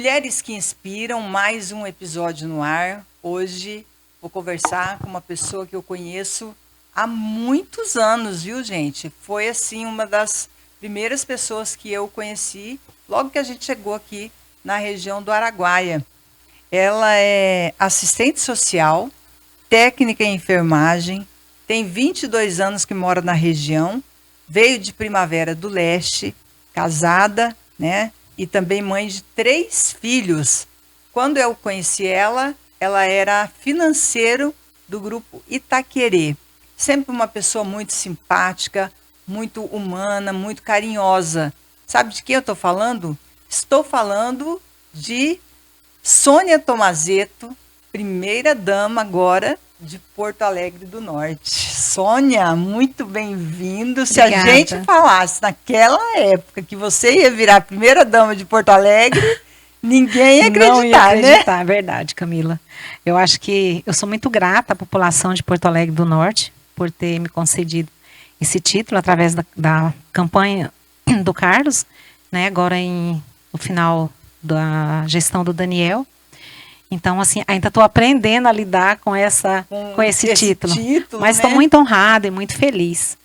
Mulheres que Inspiram, mais um episódio no ar. Hoje vou conversar com uma pessoa que eu conheço há muitos anos, viu, gente? Foi, assim, uma das primeiras pessoas que eu conheci logo que a gente chegou aqui na região do Araguaia. Ela é assistente social, técnica em enfermagem, tem 22 anos que mora na região, veio de Primavera do Leste, casada, né? E também mãe de 3 filhos. Quando eu conheci ela, ela era financeiro do grupo Itaquerê. Sempre uma pessoa muito simpática, muito humana, muito carinhosa. Sabe de quem eu estou falando? Estou falando de Sônia Tomazetto, primeira dama agora de Porto Alegre do Norte. Sônia, muito bem-vindo. Se a gente falasse naquela época que você ia virar a primeira dama de Porto Alegre, ninguém ia acreditar, não ia acreditar, né? É verdade, Camila. Eu acho que eu sou muito grata à população de Porto Alegre do Norte por ter me concedido esse título através da campanha do Carlos, né? Agora no final da gestão do Daniel. Então, assim, ainda estou aprendendo a lidar com esse título. Mas estou, né, muito honrada e muito feliz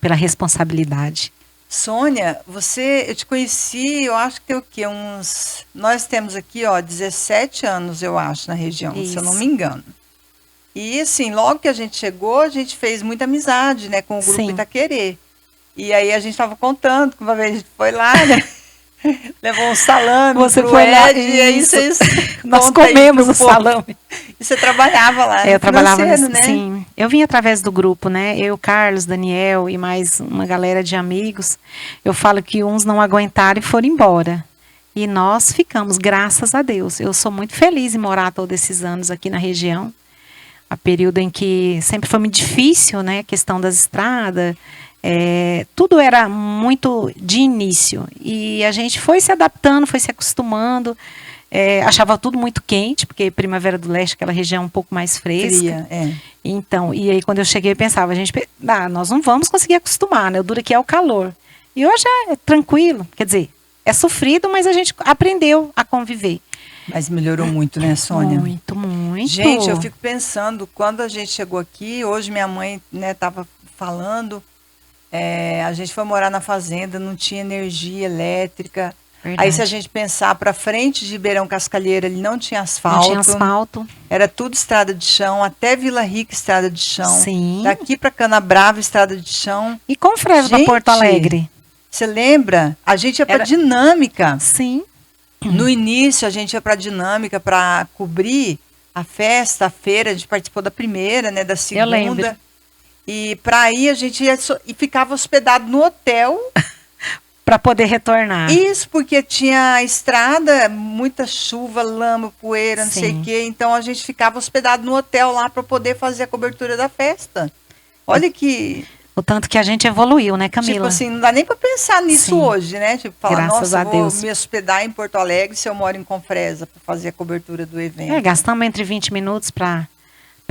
pela responsabilidade. Sônia, eu te conheci, eu acho que tem o quê? Nós temos aqui, 17 anos, eu acho, na região, se eu não me engano. E, assim, logo que a gente chegou, a gente fez muita amizade, né, com o grupo Itaquerê. E aí a gente estava contando que uma vez a gente foi lá, né? Levou um salame. Você foi lá, e aí vocês nós comemos o salame. E você trabalhava lá, eu trabalhava né? Sim, eu vim através do grupo, né? Eu, Carlos, Daniel e mais uma galera de amigos. Eu falo que uns não aguentaram e foram embora. E nós ficamos, graças a Deus. Eu sou muito feliz em morar todos esses anos aqui na região. A período em que sempre foi muito difícil, né? A questão das estradas. Tudo era muito de início e a gente foi se adaptando, foi se acostumando, achava tudo muito quente, porque Primavera do Leste, aquela região um pouco mais fresca. Fria, Então, e aí quando eu cheguei eu pensava, nós não vamos conseguir acostumar, né? O duro aqui é o calor. E hoje é tranquilo, quer dizer, é sofrido, mas a gente aprendeu a conviver. Mas melhorou muito, né, Sônia? Muito, muito. Gente, eu fico pensando, quando a gente chegou aqui, hoje minha mãe, né, estava falando. A gente foi morar na fazenda, não tinha energia elétrica. Verdade. Aí se a gente pensar para frente de Ribeirão Cascalheira, ele não tinha asfalto. Não tinha asfalto. Era tudo estrada de chão, até Vila Rica estrada de chão. Sim. Daqui para Canabrava estrada de chão. E com frevo para Porto Alegre. Você lembra? A gente ia para Dinâmica. Sim. No início a gente ia para Dinâmica para cobrir a festa, a feira. A gente participou da primeira, né, da segunda. Eu lembro. E para aí a gente ia e ficava hospedado no hotel. Para poder retornar. Isso, porque tinha estrada, muita chuva, lama, poeira, não sei o quê. Então a gente ficava hospedado no hotel lá para poder fazer a cobertura da festa. Olha que... O tanto que a gente evoluiu, né, Camila? Tipo assim, não dá nem para pensar nisso hoje, né? Tipo, falar, graças a Deus. Vou me hospedar em Porto Alegre se eu moro em Confresa para fazer a cobertura do evento. Gastamos entre 20 minutos para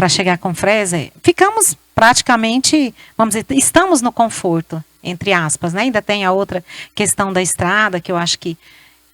chegar com Fresa. Ficamos praticamente, vamos dizer, estamos no conforto, entre aspas, né? Ainda tem a outra questão da estrada, que eu acho que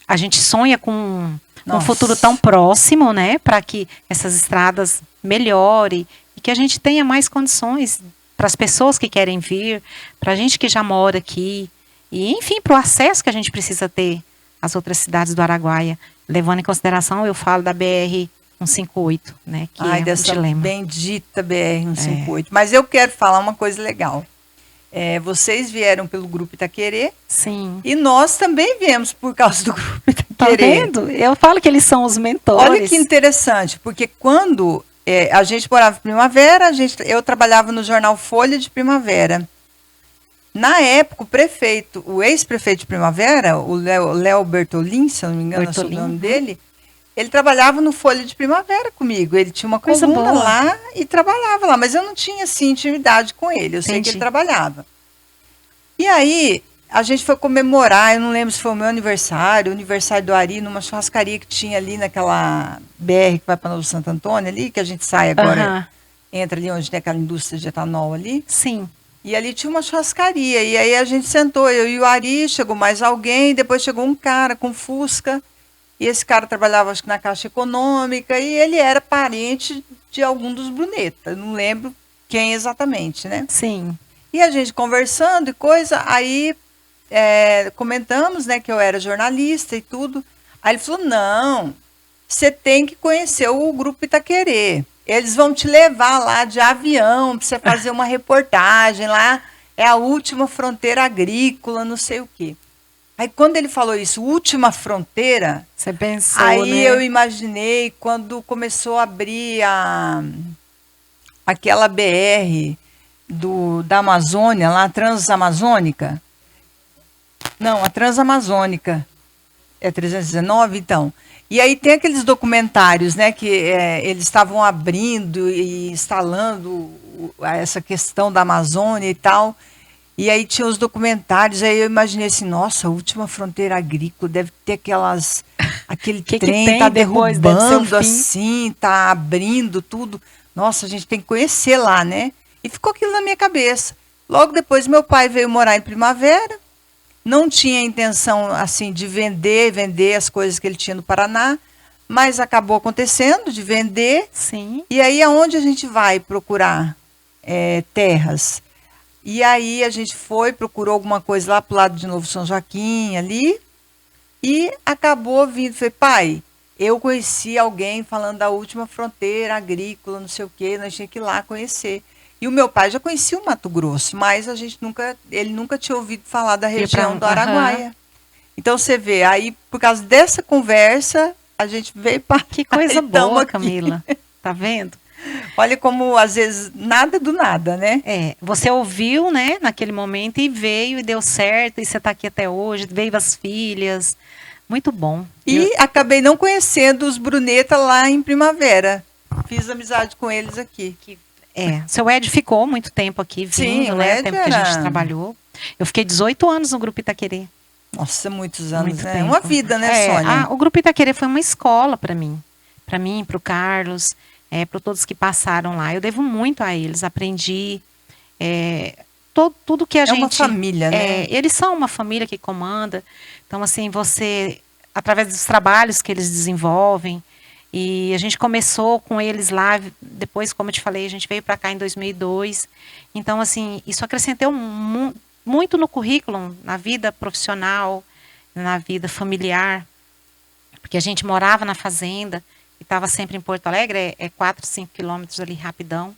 a gente sonha com um futuro tão próximo, né? Para que essas estradas melhorem e que a gente tenha mais condições para as pessoas que querem vir, para a gente que já mora aqui, e enfim, para o acesso que a gente precisa ter às outras cidades do Araguaia. Levando em consideração, eu falo da BR-158, né? Que é dessa um dilema. Bendita BR-158. Mas eu quero falar uma coisa legal. Vocês vieram pelo Grupo Itaquerê. Sim. E nós também viemos por causa do Grupo Itaquerê. Tá vendo? Eu falo que eles são os mentores. Olha que interessante, porque quando a gente morava em Primavera, eu trabalhava no jornal Folha de Primavera. Na época, o ex-prefeito de Primavera, o Léo Bertolin, se eu não me engano, é o nome dele, ele trabalhava no Folha de Primavera comigo. Ele tinha uma coluna lá e trabalhava lá. Mas eu não tinha, assim, intimidade com ele. Eu sei que ele trabalhava. E aí, a gente foi comemorar, eu não lembro se foi o meu aniversário, o aniversário do Ari, numa churrascaria que tinha ali naquela BR que vai para Novo Santo Antônio, ali, que a gente sai agora, entra ali onde tem aquela indústria de etanol ali. Sim. E ali tinha uma churrascaria. E aí a gente sentou, eu e o Ari, chegou mais alguém, depois chegou um cara com Fusca. E esse cara trabalhava, acho que na Caixa Econômica, e ele era parente de algum dos Bruneta. Não lembro quem exatamente, né? Sim. E a gente conversando e coisa, aí comentamos, né, que eu era jornalista e tudo. Aí ele falou, não, você tem que conhecer o Grupo Itaquerê. Eles vão te levar lá de avião para você fazer uma reportagem lá. É a última fronteira agrícola, não sei o quê. Aí quando ele falou isso, última fronteira, Você pensou, aí né? eu imaginei quando começou a abrir aquela BR da Amazônia, lá, a Transamazônica. Não, a Transamazônica. É 319, então. E aí tem aqueles documentários, né, que eles estavam abrindo e instalando essa questão da Amazônia e tal. E aí tinha os documentários, aí eu imaginei assim, nossa, a última fronteira agrícola deve ter aquele Que trem tem tá depois? Deve ser o derrubando fim. assim, tá abrindo tudo. Nossa, a gente tem que conhecer lá, né? E ficou aquilo na minha cabeça. Logo depois meu pai veio morar em Primavera, não tinha intenção assim de vender as coisas que ele tinha no Paraná, mas acabou acontecendo de vender. Sim. E aí aonde a gente vai procurar terras? E aí a gente foi, procurou alguma coisa lá pro lado de Novo São Joaquim, ali, e acabou vindo. Falei, pai, eu conheci alguém falando da última fronteira agrícola, não sei o quê, nós tínhamos que ir lá conhecer. E o meu pai já conhecia o Mato Grosso, mas ele nunca tinha ouvido falar da região do Araguaia. Então você vê, aí por causa dessa conversa, a gente veio para Que coisa então boa, aqui. Camila. Tá vendo? Olha como às vezes nada do nada, né? Você ouviu, né, naquele momento e veio e deu certo, e você está aqui até hoje, veio as filhas. Muito bom. E acabei não conhecendo os Bruneta lá em Primavera. Fiz amizade com eles aqui. Seu Ed ficou muito tempo aqui vindo, Sim, o né? Ed Tempo que a gente trabalhou. Eu fiquei 18 anos no Grupo Itaquerê. Nossa, muitos anos, Muito né? tempo. Uma vida, né, Sônia? O Grupo Itaquerê foi uma escola para mim. Para mim, para o Carlos, para todos que passaram lá. Eu devo muito a eles. Aprendi tudo que a gente... É uma família, né? Eles são uma família que comanda. Então, assim, você... Através dos trabalhos que eles desenvolvem... E a gente começou com eles lá, depois, como eu te falei, a gente veio para cá em 2002. Então, assim, isso acrescentou muito no currículo, na vida profissional, na vida familiar. Porque a gente morava na fazenda e estava sempre em Porto Alegre, 4, 5 quilômetros ali, rapidão.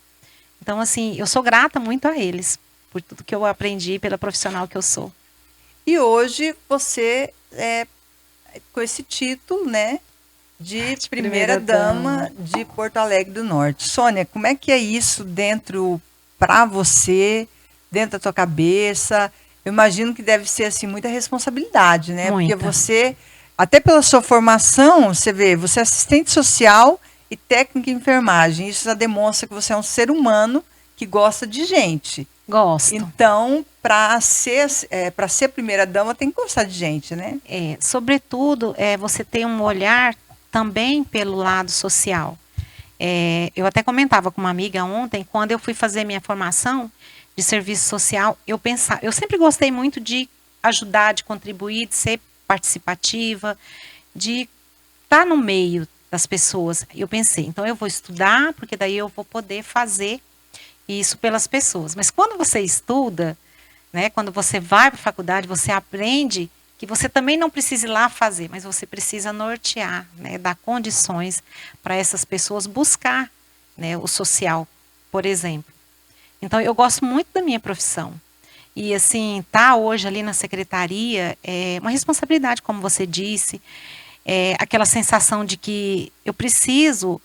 Então, assim, eu sou grata muito a eles, por tudo que eu aprendi, pela profissional que eu sou. E hoje você com esse título, né? De primeira dama de Porto Alegre do Norte. Sônia, como é que é isso dentro para você, dentro da tua cabeça? Eu imagino que deve ser assim muita responsabilidade, né? Muita. Porque você, até pela sua formação, você vê, você é assistente social e técnica em enfermagem. Isso já demonstra que você é um ser humano que gosta de gente. Gosto. Então, para ser primeira dama, tem que gostar de gente, né? Sobretudo, você ter um olhar também pelo lado social. Eu até comentava com uma amiga ontem, quando eu fui fazer minha formação de serviço social, eu sempre gostei muito de ajudar, de contribuir, de ser participativa, de estar no meio das pessoas. Eu pensei, então eu vou estudar, porque daí eu vou poder fazer isso pelas pessoas. Mas quando você estuda, né, quando você vai para a faculdade, você aprende que você também não precisa ir lá fazer, mas você precisa nortear, né, dar condições para essas pessoas buscar, né, o social, por exemplo. Então, eu gosto muito da minha profissão. E, assim, tá hoje ali na secretaria é uma responsabilidade, como você disse, aquela sensação de que eu preciso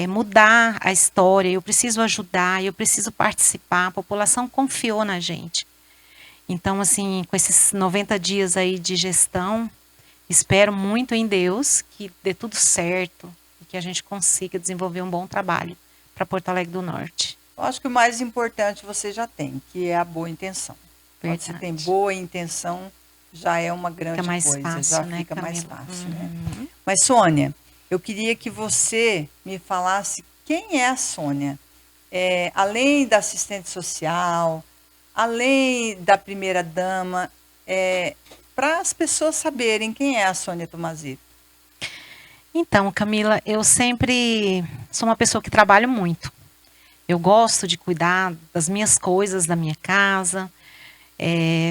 mudar a história, eu preciso ajudar, eu preciso participar, a população confiou na gente. Então, assim, com esses 90 dias aí de gestão, espero muito em Deus que dê tudo certo e que a gente consiga desenvolver um bom trabalho para Porto Alegre do Norte. Eu acho que o mais importante você já tem, que é a boa intenção. Quando você tem boa intenção, já é uma grande coisa, fácil, já fica mais fácil, né? Mas, Sônia, eu queria que você me falasse quem é a Sônia. Além da assistente social, além da primeira dama, para as pessoas saberem quem é a Sônia Tomazito. Então, Camila, eu sempre sou uma pessoa que trabalho muito. Eu gosto de cuidar das minhas coisas, da minha casa.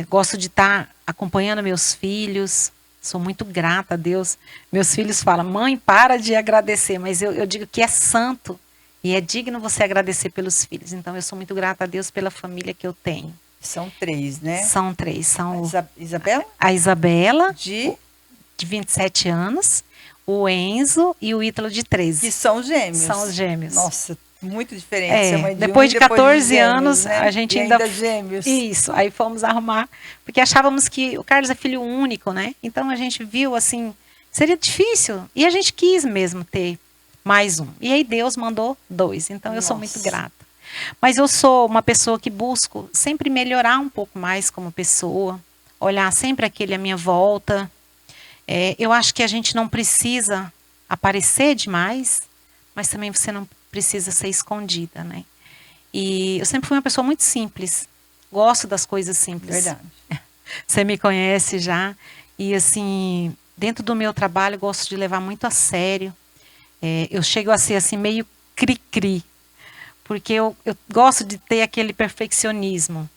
Gosto de estar acompanhando meus filhos. Sou muito grata a Deus. Meus filhos falam, mãe, para de agradecer. Mas eu digo que é santo e é digno você agradecer pelos filhos. Então, eu sou muito grata a Deus pela família que eu tenho. São 3, né? São 3. São Isabela? a Isabela, De 27 anos, o Enzo e o Ítalo, de 13. que são gêmeos. São os gêmeos. Nossa, muito diferente. Ser mãe de Depois um de e depois 14 de gêmeos, anos, né? a gente E ainda gêmeos. Isso, aí fomos arrumar, porque achávamos que o Carlos é filho único, né? Então a gente viu assim, seria difícil, e a gente quis mesmo ter mais um. E aí Deus mandou 2, então eu sou muito grata. Mas eu sou uma pessoa que busco sempre melhorar um pouco mais como pessoa, olhar sempre aquele à minha volta. Eu acho que a gente não precisa aparecer demais, mas também você não precisa ser escondida, né? E eu sempre fui uma pessoa muito simples. Gosto das coisas simples. Verdade. Você me conhece já. E assim, dentro do meu trabalho, gosto de levar muito a sério. Eu chego a ser assim, meio cri-cri. Porque eu gosto de ter aquele perfeccionismo.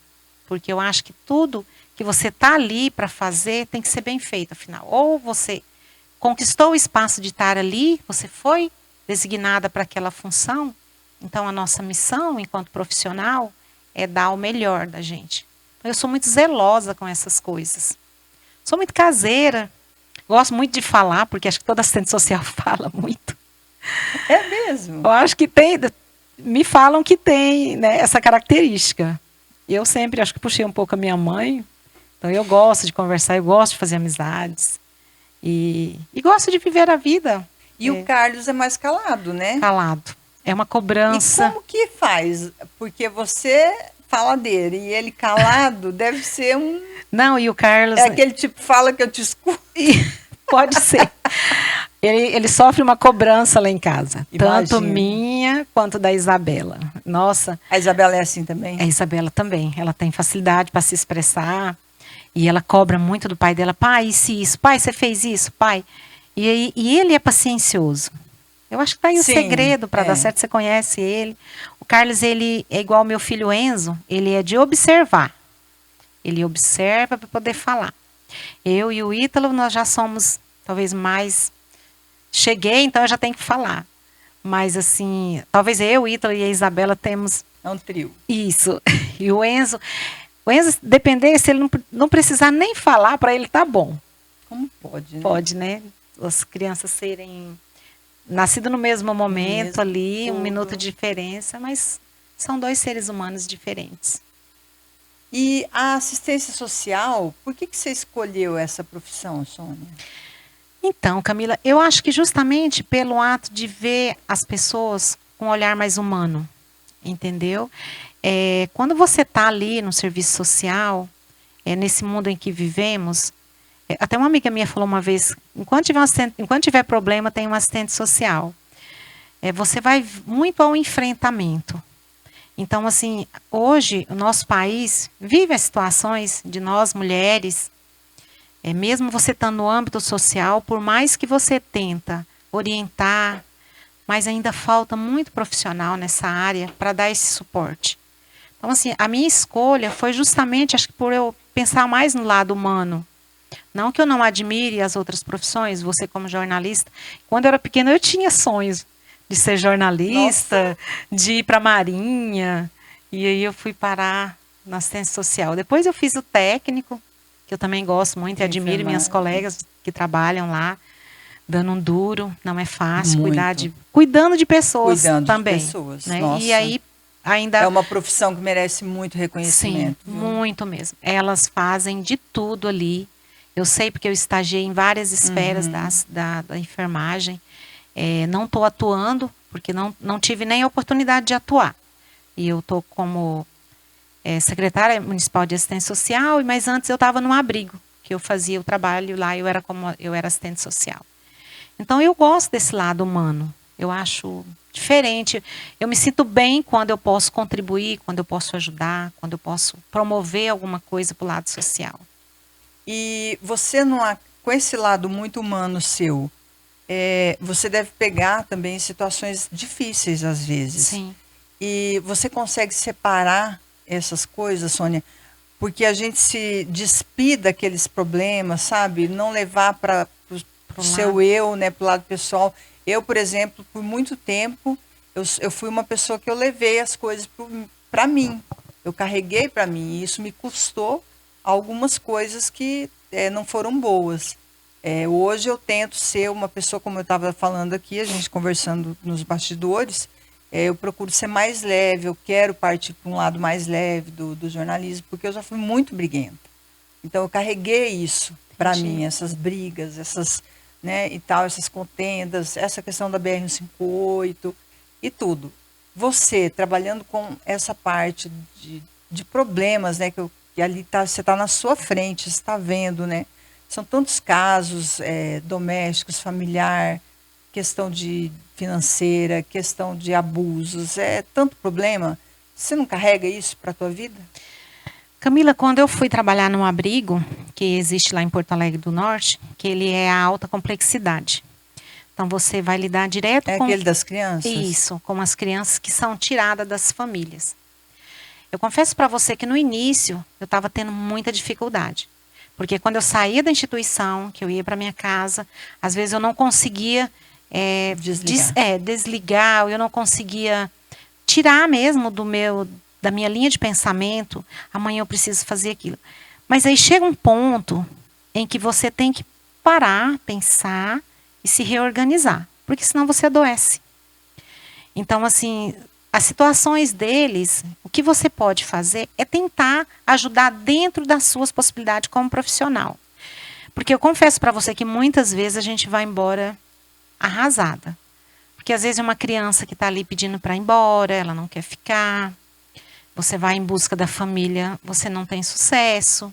Porque eu acho que tudo que você está ali para fazer tem que ser bem feito, afinal. Ou você conquistou o espaço de estar ali, você foi designada para aquela função. Então, a nossa missão, enquanto profissional, é dar o melhor da gente. Então, eu sou muito zelosa com essas coisas. Sou muito caseira. Gosto muito de falar, porque acho que toda assistente social fala muito. É mesmo? Eu acho que tem, me falam que tem, né, essa característica. Eu sempre acho que puxei um pouco a minha mãe. Então, eu gosto de conversar, eu gosto de fazer amizades. E gosto de viver a vida. E o Carlos é mais calado, né? Calado. É uma cobrança. E como que faz? Porque você fala dele e ele calado deve ser um... Não, e o Carlos... É aquele tipo, fala que eu te escuto. Pode ser. Ele sofre uma cobrança lá em casa. Imagino. Tanto minha quanto da Isabela. Nossa. A Isabela é assim também? A Isabela também. Ela tem facilidade para se expressar. E ela cobra muito do pai dela. Pai, isso. Pai, você fez isso, pai. E ele é paciencioso. Eu acho que tá aí o segredo para dar certo. Você conhece ele. O Carlos, ele é igual ao meu filho Enzo. Ele é de observar. Ele observa para poder falar. Eu e o Ítalo, nós já somos talvez mais... Cheguei, então eu já tenho que falar. Mas assim, talvez eu, o Ítalo e a Isabela temos... É um trio. Isso. E o Enzo, depender, se ele não precisar nem falar, para ele tá bom. Como pode, né? Pode, né? As crianças serem nascidas no mesmo momento ali, um minuto de diferença, mas são 2 seres humanos diferentes. E a assistência social, por que você escolheu essa profissão, Sônia? Então, Camila, eu acho que justamente pelo ato de ver as pessoas com um olhar mais humano, entendeu? Quando você está ali no serviço social, nesse mundo em que vivemos, até uma amiga minha falou uma vez, enquanto tiver problema, tem um assistente social. Você vai muito ao enfrentamento. Então, assim, hoje o nosso país vive as situações de nós, mulheres, mesmo você estando no âmbito social, por mais que você tenta orientar, mas ainda falta muito profissional nessa área para dar esse suporte. Então, assim, a minha escolha foi justamente, acho que por eu pensar mais no lado humano. Não que eu não admire as outras profissões, você como jornalista. Quando eu era pequena, eu tinha sonhos de ser jornalista, de ir para a Marinha. E aí eu fui parar na assistência social. Depois eu fiz o técnico, que eu também gosto muito e admiro minhas colegas que trabalham lá, dando um duro, não é fácil, cuidando de pessoas também. De pessoas, né? Nossa. E aí ainda... É uma profissão que merece muito reconhecimento. Sim, muito mesmo. Elas fazem de tudo ali. Eu sei porque eu estagiei em várias esferas da enfermagem. Não estou atuando, porque não tive nem a oportunidade de atuar. E eu estou como secretária municipal de assistência social, mas antes eu estava num abrigo, que eu fazia o trabalho lá, eu era assistente social. Então eu gosto desse lado humano, eu acho diferente. Eu me sinto bem quando eu posso contribuir, quando eu posso ajudar, quando eu posso promover alguma coisa para o lado social. E você, com esse lado muito humano seu, você deve pegar também situações difíceis às vezes. Sim. E você consegue separar essas coisas, Sônia? Porque a gente se despir daqueles problemas, sabe? Não levar para o seu eu, né? Para o lado pessoal. Eu, por exemplo, por muito tempo, eu fui uma pessoa que eu levei as coisas para mim. Eu carreguei para mim. E isso me custou algumas coisas que não foram boas. Hoje eu tento ser uma pessoa, como eu estava falando aqui, a gente conversando nos bastidores, eu procuro ser mais leve, eu quero partir para um lado mais leve do jornalismo, porque eu já fui muito briguenta. Então eu carreguei isso para mim, essas brigas, essas, né, e tal, essas contendas, essa questão da BR-158 e tudo. Você, trabalhando com essa parte de problemas, né, que ali você está na sua frente, você está vendo, né? São tantos casos domésticos, familiar, questão de financeira, questão de abusos, tanto problema. Você não carrega isso para a tua vida? Camila, quando eu fui trabalhar num abrigo que existe lá em Porto Alegre do Norte, que ele é a alta complexidade. Então você vai lidar direto com aquele das crianças? Isso, com as crianças que são tiradas das famílias. Eu confesso para você que no início eu estava tendo muita dificuldade. Porque quando eu saía da instituição, que eu ia para minha casa, às vezes eu não conseguia desligar, eu não conseguia tirar mesmo da minha linha de pensamento, amanhã eu preciso fazer aquilo. Mas aí chega um ponto em que você tem que parar, pensar e se reorganizar, porque senão você adoece. Então, assim, as situações deles, o que você pode fazer é tentar ajudar dentro das suas possibilidades como profissional. Porque eu confesso para você que muitas vezes a gente vai embora arrasada. Porque às vezes é uma criança que está ali pedindo para ir embora, ela não quer ficar. Você vai em busca da família, você não tem sucesso.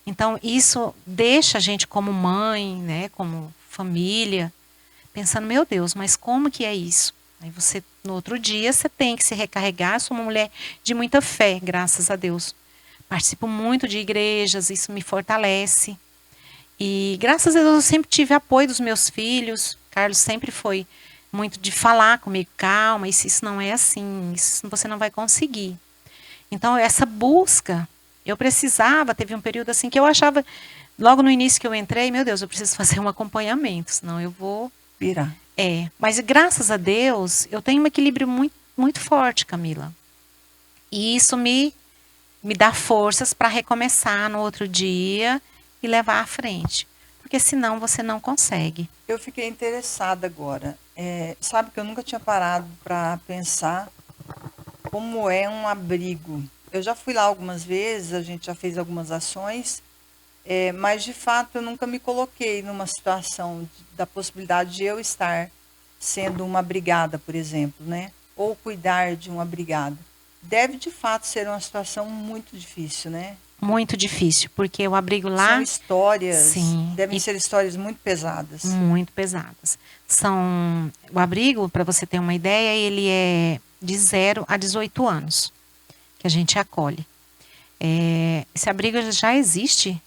Então, isso deixa a gente como mãe, né, como família, pensando, meu Deus, mas como que é isso? Aí você, no outro dia, você tem que se recarregar. Eu sou uma mulher de muita fé, graças a Deus. Participo muito de igrejas, isso me fortalece. E graças a Deus eu sempre tive apoio dos meus filhos. Carlos sempre foi muito de falar comigo, calma, isso não é assim, isso você não vai conseguir. Então, essa busca, eu precisava, teve um período assim que eu achava, logo no início que eu entrei, meu Deus, eu preciso fazer um acompanhamento, senão eu vou virar. Mas graças a Deus, eu tenho um equilíbrio muito, muito forte, Camila. E isso me dá forças para recomeçar no outro dia e levar à frente. Porque senão você não consegue. Eu fiquei interessada agora. Sabe que eu nunca tinha parado para pensar como é um abrigo. Eu já fui lá algumas vezes, a gente já fez algumas ações, mas de fato eu nunca me coloquei numa situação da possibilidade de eu estar sendo uma abrigada, por exemplo, né? Ou cuidar de uma abrigada. Deve de fato ser uma situação muito difícil, né? Muito difícil, porque o abrigo lá... São histórias, sim, devem ser histórias muito pesadas. Muito pesadas. O abrigo, para você ter uma ideia, ele é de 0 a 18 anos que a gente acolhe. Esse abrigo já existe,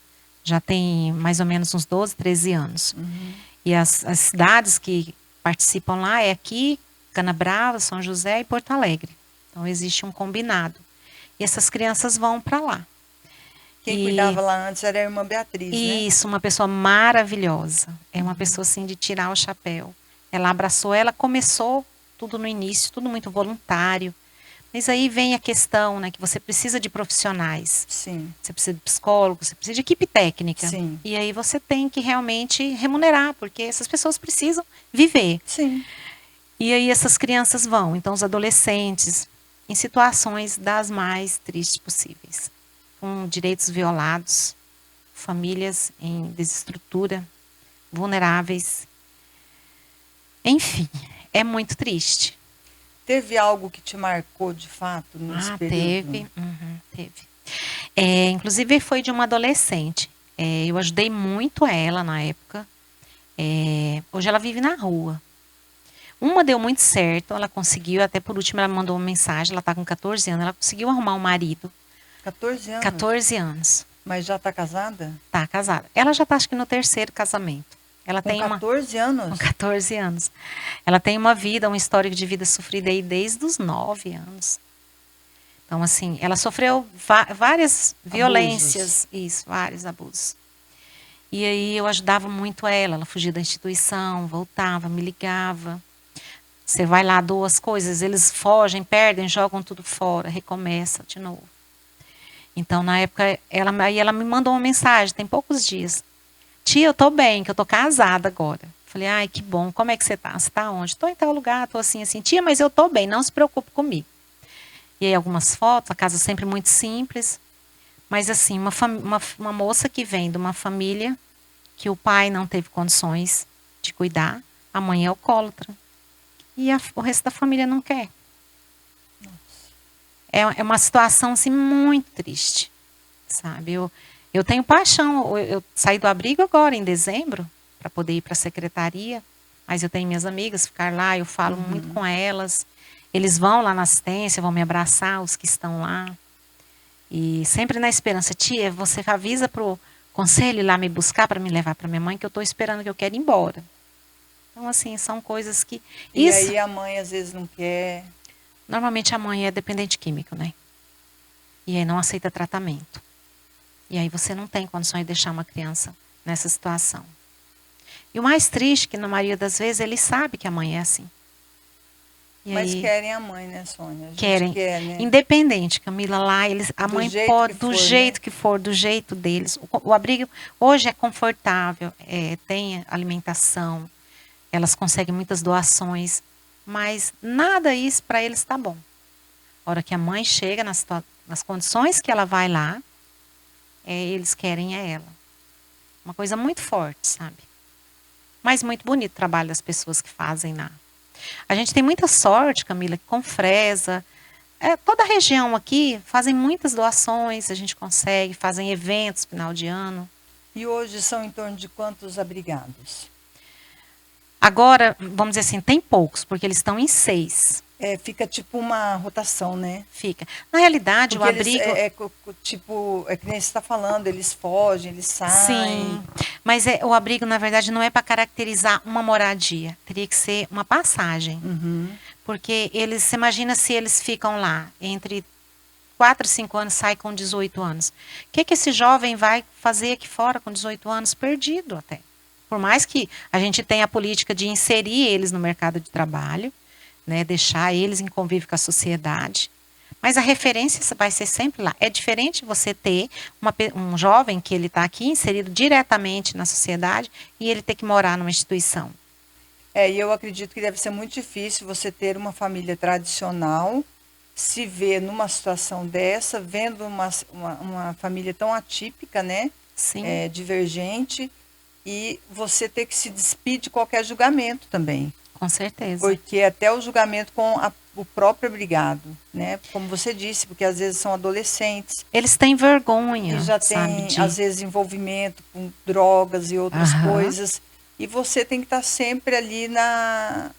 já tem mais ou menos uns 12, 13 anos. Uhum. E as cidades que participam lá é aqui, Canabrava, São José e Porto Alegre. Então existe um combinado. E essas crianças vão para lá. Quem cuidava lá antes era a irmã Beatriz, né? Isso, uma pessoa maravilhosa. É uma pessoa assim de tirar o chapéu. Ela abraçou, ela começou tudo no início, tudo muito voluntário. Mas aí vem a questão, né, que você precisa de profissionais. Sim. Você precisa de psicólogo, você precisa de equipe técnica. Sim. E aí você tem que realmente remunerar, porque essas pessoas precisam viver. Sim. E aí essas crianças vão, então os adolescentes, em situações das mais tristes possíveis. Com direitos violados, famílias em desestrutura, vulneráveis. Enfim, é muito triste. Teve algo que te marcou de fato nesse período? Teve. Inclusive foi de uma adolescente. Eu ajudei muito ela na época. Hoje ela vive na rua. Uma deu muito certo, ela conseguiu, até por último ela me mandou uma mensagem, ela está com 14 anos, ela conseguiu arrumar um marido. 14 anos? 14 anos. Mas já está casada? Está casada. Ela já está, acho que, no 3º casamento. Ela Com tem 14 anos? Com 14 anos. Ela tem uma vida, um histórico de vida sofrida aí desde os 9 anos. Então, assim, ela sofreu várias violências, isso, vários abusos. E aí eu ajudava muito ela fugia da instituição, voltava, me ligava. Você vai lá, doa as coisas, eles fogem, perdem, jogam tudo fora, recomeça de novo. Então, na época, ela me mandou uma mensagem, tem poucos dias. Tia, eu tô bem, que eu tô casada agora. Falei, ai, que bom, como é que você tá? Você tá onde? Tô em tal lugar, tô assim, assim. Tia, mas eu tô bem, não se preocupe comigo. E aí algumas fotos, a casa sempre muito simples. Mas assim, uma moça que vem de uma família que o pai não teve condições de cuidar, a mãe é alcoólatra. E o resto da família não quer. É uma situação assim, muito triste, sabe? Eu tenho paixão. Eu saí do abrigo agora, em dezembro, para poder ir para a secretaria. Mas eu tenho minhas amigas, ficar lá, eu falo muito com elas. Eles vão lá na assistência, vão me abraçar, os que estão lá. E sempre na esperança, tia, você avisa para o conselho ir lá me buscar para me levar para minha mãe, que eu estou esperando, que eu quero ir embora. Então, assim, são coisas que... E aí a mãe às vezes não quer... Normalmente a mãe é dependente químico, né? E aí não aceita tratamento. E aí você não tem condições de deixar uma criança nessa situação. E o mais triste é que, na maioria das vezes, ele sabe que a mãe é assim. E mas aí, querem a mãe, né, Sônia? A gente querem. quer, né? Independente, Camila, lá, a mãe pode, do jeito que for, do jeito deles. O abrigo hoje é confortável, tem alimentação, elas conseguem muitas doações, mas nada isso para eles está bom. A hora que a mãe chega nas condições que ela vai lá, eles querem ela. Uma coisa muito forte, sabe? Mas muito bonito o trabalho das pessoas que fazem lá. A gente tem muita sorte, Camila, que com Fresa, toda a região aqui fazem muitas doações, a gente consegue, fazem eventos final de ano. E hoje são em torno de quantos abrigados? Agora, vamos dizer assim, tem poucos, porque eles estão em 6. Fica tipo uma rotação, né? Fica. Na realidade, porque o abrigo... tipo, é que nem você está falando, eles fogem, eles saem. Sim, mas o abrigo, na verdade, não é para caracterizar uma moradia. Teria que ser uma passagem. Porque você imagina se eles ficam lá entre 4 e 5 anos, sai com 18 anos. O que esse jovem vai fazer aqui fora com 18 anos? Perdido até. Por mais que a gente tenha a política de inserir eles no mercado de trabalho, né, deixar eles em convívio com a sociedade. Mas a referência vai ser sempre lá. É diferente você ter um jovem que ele está aqui inserido diretamente na sociedade e ele ter que morar numa instituição. E eu acredito que deve ser muito difícil você ter uma família tradicional, se ver numa situação dessa, vendo uma família tão atípica, né? Sim. Divergente, e você ter que se despir de qualquer julgamento também. Com certeza. Porque até o julgamento com o próprio abrigado, né? Como você disse, porque às vezes são adolescentes. Eles têm vergonha. E já tem, às vezes, envolvimento com drogas e outras coisas. E você tem que estar sempre ali na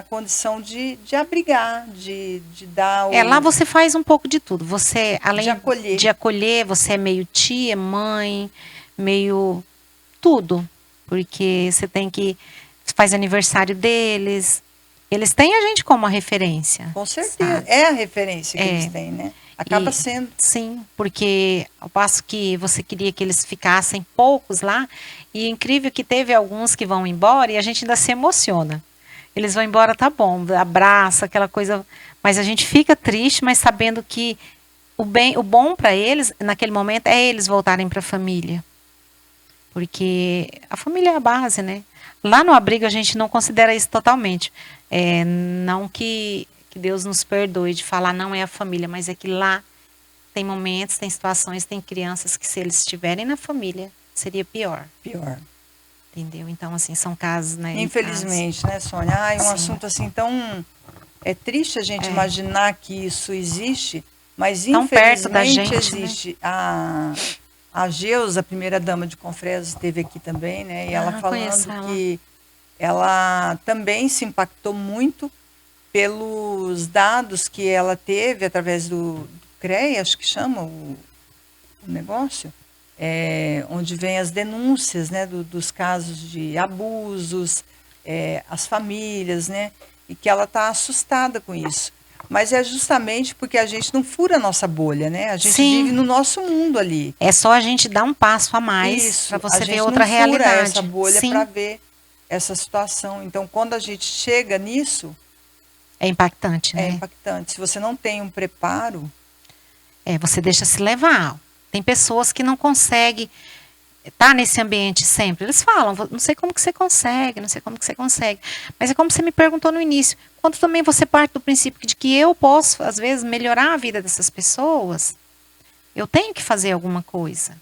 condição de abrigar, de dar o... lá você faz um pouco de tudo. Você, além de acolher, você é meio tia, mãe, meio tudo. Porque você tem que... faz aniversário deles. Eles têm a gente como a referência. Com certeza. Sabe? É a referência que eles têm, né? Acaba sendo. Sim, porque ao passo que você queria que eles ficassem poucos lá, e é incrível que teve alguns que vão embora e a gente ainda se emociona. Eles vão embora, tá bom, abraça, aquela coisa, mas a gente fica triste, mas sabendo que o bom para eles, naquele momento, é eles voltarem para a família. Porque a família é a base, né? Lá no abrigo a gente não considera isso totalmente. Não que Deus nos perdoe de falar não é a família, mas é que lá tem momentos, tem situações, tem crianças que se eles estiverem na família, seria pior. Pior. Entendeu? Então, assim, são casos, né? Infelizmente, casos. Né, Sônia? Um assunto assim tão... É triste a gente imaginar que isso existe, mas tão infelizmente perto da gente, existe. Né? A Geusa, a primeira dama de Confresa, esteve aqui também, né? E ela falando que ela também se impactou muito pelos dados que ela teve através do CREA, acho que chama o negócio, onde vem as denúncias, né, dos casos de abusos, as famílias, né, e que ela está assustada com isso. Mas é justamente porque a gente não fura a nossa bolha, né? A gente vive Sim, no nosso mundo ali. é só a gente dar um passo a mais para Isso, a você ver gente outra não fura essa realidade. bolha para Sim, ver essa situação. Então, quando a gente chega nisso, é impactante, é né? impactante. Se você não tem um preparo, Você deixa se levar. Tem pessoas que não conseguem estar nesse ambiente sempre. Eles falam, não sei como que você consegue, não sei como que você consegue. Mas é como você me perguntou no início. Quando também você parte do princípio de que eu posso, às vezes, melhorar a vida dessas pessoas, eu tenho que fazer alguma coisa.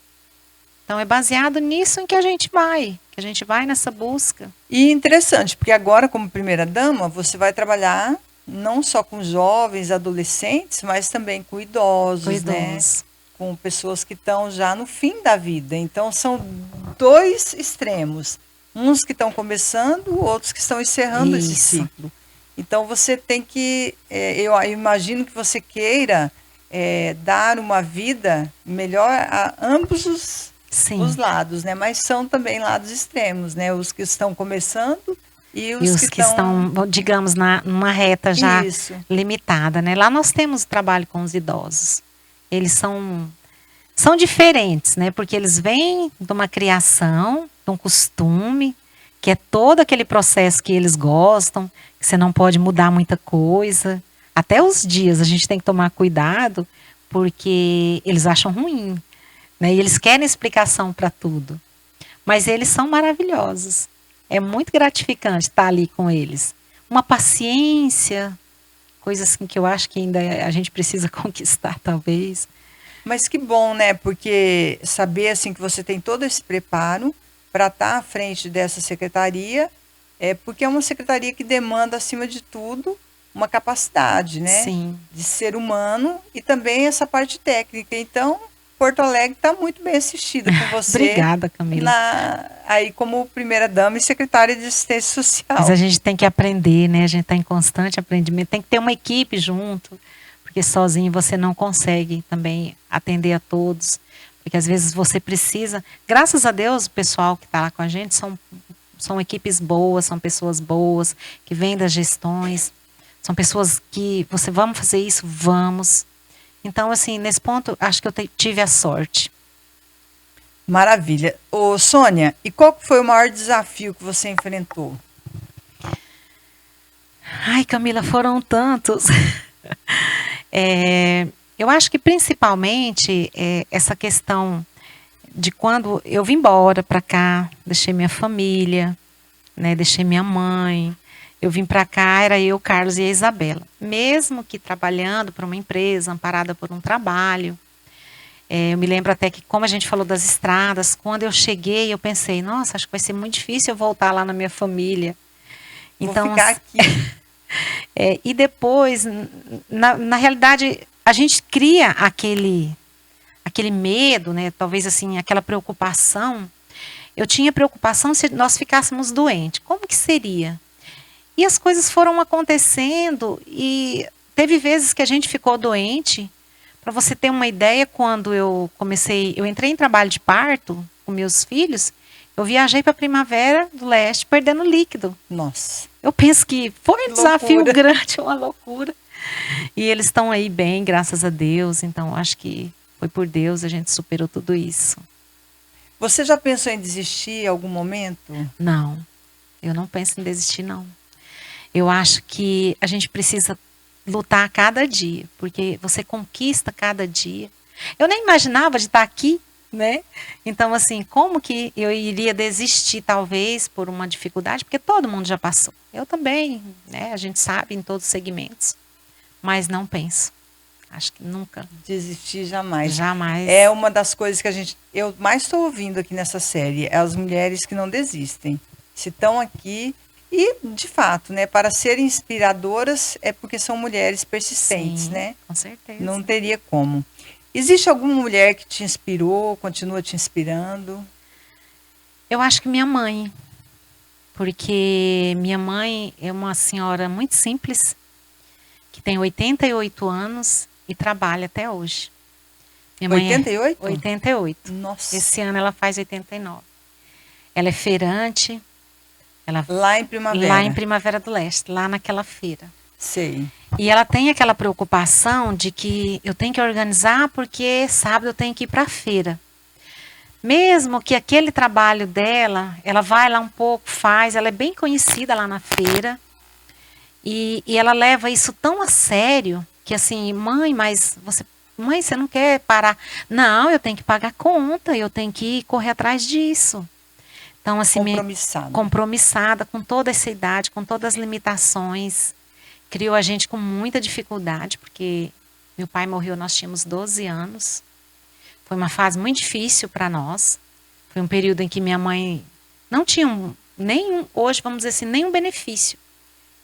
Então é baseado nisso em que a gente vai nessa busca. e interessante, porque agora, como primeira-dama, você vai trabalhar não só com jovens, adolescentes, mas também com idosos, né? Cuidoso. Com pessoas que estão já no fim da vida. Então, são dois extremos. Uns que estão começando, outros que estão encerrando esse Isso. ciclo. Então, você tem que, eu imagino que você queira dar uma vida melhor a ambos os Sim. lados, né? Mas são também lados extremos, né? Os que estão começando e E os que os que estão... estão, digamos, numa reta já Isso. limitada, né? Lá nós temos o trabalho com os idosos. Eles são diferentes, né? Porque eles vêm de uma criação, de um costume, que é todo aquele processo que eles gostam, que você não pode mudar muita coisa. Até os dias a gente tem que tomar cuidado, porque eles acham ruim, né? E eles querem explicação para tudo. Mas eles são maravilhosos. É muito gratificante estar ali com eles. Uma paciência, coisas assim que eu acho que ainda a gente precisa conquistar, talvez. Mas que bom, né? Porque saber assim que você tem todo esse preparo para estar à frente dessa secretaria, porque é uma secretaria que demanda, acima de tudo, uma capacidade, né? Sim. De ser humano e também essa parte técnica. Então, Porto Alegre está muito bem assistida com você Obrigada, Camila. aí como primeira-dama e secretária de assistência Mas a social. gente tem que aprender, né? A gente está em constante aprendimento. Tem que ter uma equipe junto, porque sozinho você não consegue também atender a todos. Porque às vezes você precisa. Graças a Deus, o pessoal que está lá com a gente são equipes boas, são pessoas boas, que vêm das gestões. São pessoas que vamos fazer isso, vamos. Então, assim, nesse ponto, acho que eu tive a sorte. Maravilha. Ô, Sônia, e qual que foi o maior desafio que você enfrentou? Ai, Camila, foram tantos. Eu acho que principalmente essa questão de quando eu vim embora para cá, deixei minha família, né, deixei minha mãe. Eu vim para cá, era eu, Carlos e a Isabela. Mesmo que trabalhando para uma empresa, amparada por um trabalho. Eu me lembro até que, como a gente falou das estradas, quando eu cheguei, eu pensei, nossa, acho que vai ser muito difícil eu voltar lá na minha família. Vou Então, ficar aqui. e depois, na realidade, a gente cria aquele medo, né? Talvez assim, aquela preocupação. Eu tinha preocupação se nós ficássemos doentes. Como que seria? E as coisas foram acontecendo e teve vezes que a gente ficou doente. Para você ter uma ideia, quando eu entrei em trabalho de parto com meus filhos, eu viajei para a Primavera do Leste perdendo líquido. Nossa. Eu penso que foi um desafio Loucura. grande, uma loucura. E eles estão aí bem, graças a Deus. Então, acho que foi por Deus a gente superou tudo isso. Você já pensou em desistir em algum momento? Não, eu não penso em desistir, não. Eu acho que a gente precisa lutar a cada dia, porque você conquista cada dia. Eu nem imaginava de estar aqui, né? Então, assim, como que eu iria desistir, talvez, por uma dificuldade? Porque todo mundo já passou. Eu também, né? A gente sabe em todos os segmentos. Mas não penso. Acho que nunca. Desistir jamais. Jamais. É uma das coisas que eu mais estou ouvindo aqui nessa série, é as mulheres que não desistem. Se estão aqui, e de fato, né, para serem inspiradoras é porque são mulheres persistentes, Sim, né? com certeza. Não teria como. Existe alguma mulher que te inspirou, continua te inspirando? Eu acho que minha mãe. Porque minha mãe é uma senhora muito simples, que tem 88 anos e trabalha até hoje. Minha mãe 88? 88. Nossa. Esse ano ela faz 89. Ela é feirante. Lá em Primavera? Lá em Primavera do Leste, lá naquela feira. Sei. E ela tem aquela preocupação de que eu tenho que organizar porque sábado eu tenho que ir para a feira. Mesmo que aquele trabalho dela, ela vai lá um pouco, faz, ela é bem conhecida lá na feira. E ela leva isso tão a sério que assim, mãe, você não quer parar? Não, eu tenho que pagar a conta, eu tenho que correr atrás disso. Então, assim, compromissada com toda essa idade, com todas as limitações. Criou a gente com muita dificuldade, porque meu pai morreu, nós tínhamos 12 anos. Foi uma fase muito difícil para nós. Foi um período em que minha mãe não tinha hoje, vamos dizer assim, nenhum benefício.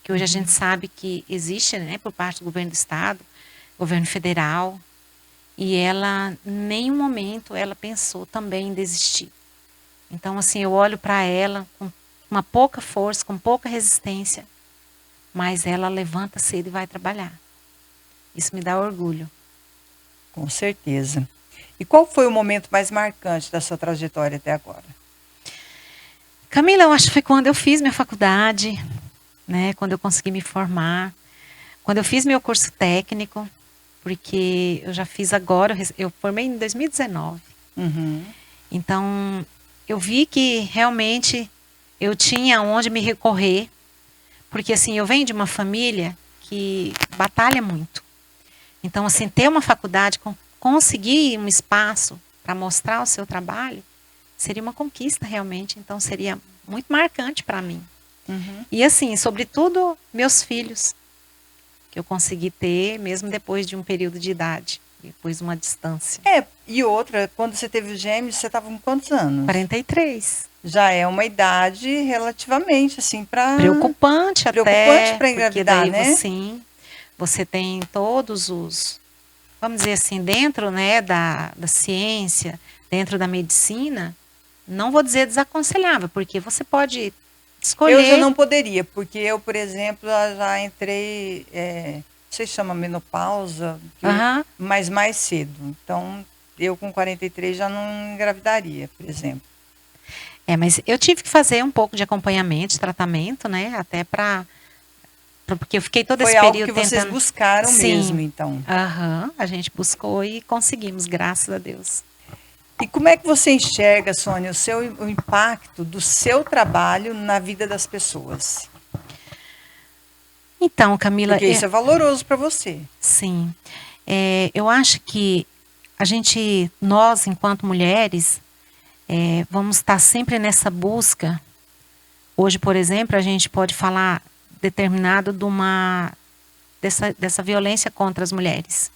Que hoje a gente sabe que existe, né, por parte do governo do estado, governo federal. E ela, em nenhum momento, ela pensou também em desistir. Então, assim, eu olho para ela com uma pouca força, com pouca resistência, mas ela levanta cedo e vai trabalhar. Isso me dá orgulho. Com certeza. E qual foi o momento mais marcante da sua trajetória até agora? Camila, eu acho que foi quando eu fiz minha faculdade, né? Quando eu consegui me formar, quando eu fiz meu curso técnico, porque eu já fiz agora, eu formei em 2019. Uhum. Então, eu vi que realmente eu tinha onde me recorrer, porque assim, eu venho de uma família que batalha muito. Então, assim, ter uma faculdade, conseguir um espaço para mostrar o seu trabalho, seria uma conquista realmente. Então, seria muito marcante para mim. Uhum. E assim, sobretudo, meus filhos, que eu consegui ter, mesmo depois de um período de idade, depois de uma distância. E outra, quando você teve os gêmeos, você estava com quantos anos? 43. Já é uma idade relativamente, assim, para... Preocupante até. Preocupante para engravidar, daí, né? Sim. Você tem todos os, vamos dizer assim, dentro, né, da ciência, dentro da medicina, não vou dizer desaconselhável, porque você pode escolher. Eu já não poderia, porque eu, por exemplo, já entrei, não sei se chama menopausa, mas mais cedo. Então, eu com 43 já não engravidaria, por exemplo. Mas eu tive que fazer um pouco de acompanhamento, de tratamento, né, até porque eu fiquei todo esse período tentando... Foi algo que vocês buscaram mesmo, então. A gente buscou e conseguimos, graças a Deus. E como é que você enxerga, Sônia, o impacto do seu trabalho na vida das pessoas? Então, Camila... Porque isso é valoroso para você. Sim. Eu acho que nós, enquanto mulheres, vamos estar sempre nessa busca. Hoje, por exemplo, a gente pode falar determinado dessa violência contra as mulheres.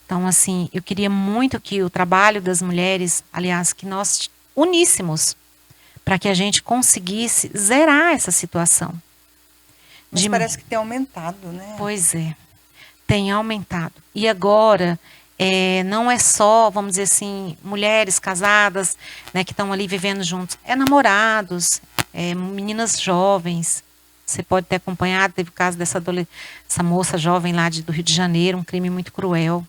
Então, assim, eu queria muito que o trabalho das mulheres, aliás, que nós uníssemos para que a gente conseguisse zerar essa situação. Mas parece que tem aumentado, né? Pois é, tem aumentado. E agora, não é só, vamos dizer assim, mulheres casadas, né, que estão ali vivendo juntos. É namorados, meninas jovens. Você pode ter acompanhado, teve o caso dessa moça jovem lá do Rio de Janeiro, um crime muito cruel.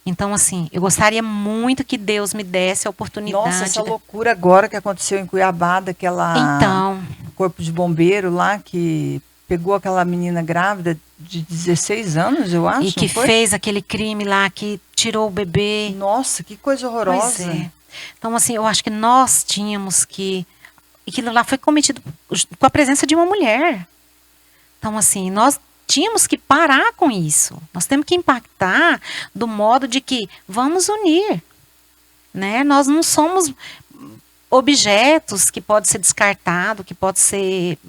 Então, assim, eu gostaria muito que Deus me desse a oportunidade. Nossa, essa loucura agora que aconteceu em Cuiabá, daquela corpo de bombeiro lá, que pegou aquela menina grávida de 16 anos, eu acho. E que fez aquele crime lá, que tirou o bebê. Nossa, que coisa horrorosa. Pois é. Então, assim, eu acho que nós tínhamos que... Aquilo lá foi cometido com a presença de uma mulher. Então, assim, nós tínhamos que parar com isso. Nós temos que impactar do modo de que vamos unir. Né? Nós não somos objetos que pode ser descartado, que pode ser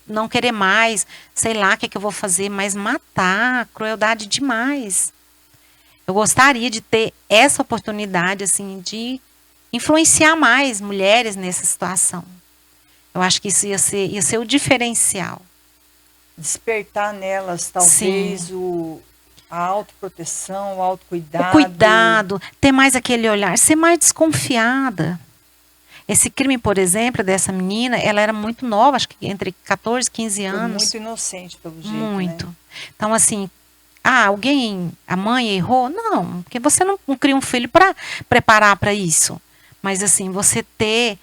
não querer mais, sei lá o que eu vou fazer, mas matar, crueldade demais. Eu gostaria de ter essa oportunidade, assim, de influenciar mais mulheres nessa situação. Eu acho que isso ia ser o diferencial. Despertar nelas, talvez, a autoproteção, o autocuidado. O cuidado, ter mais aquele olhar, ser mais desconfiada. Esse crime, por exemplo, dessa menina, ela era muito nova, acho que entre 14 e 15 anos. Muito inocente, pelo jeito, muito. Né? Então, assim, a mãe errou? Não, porque você não cria um filho para preparar para isso. Mas assim, você ter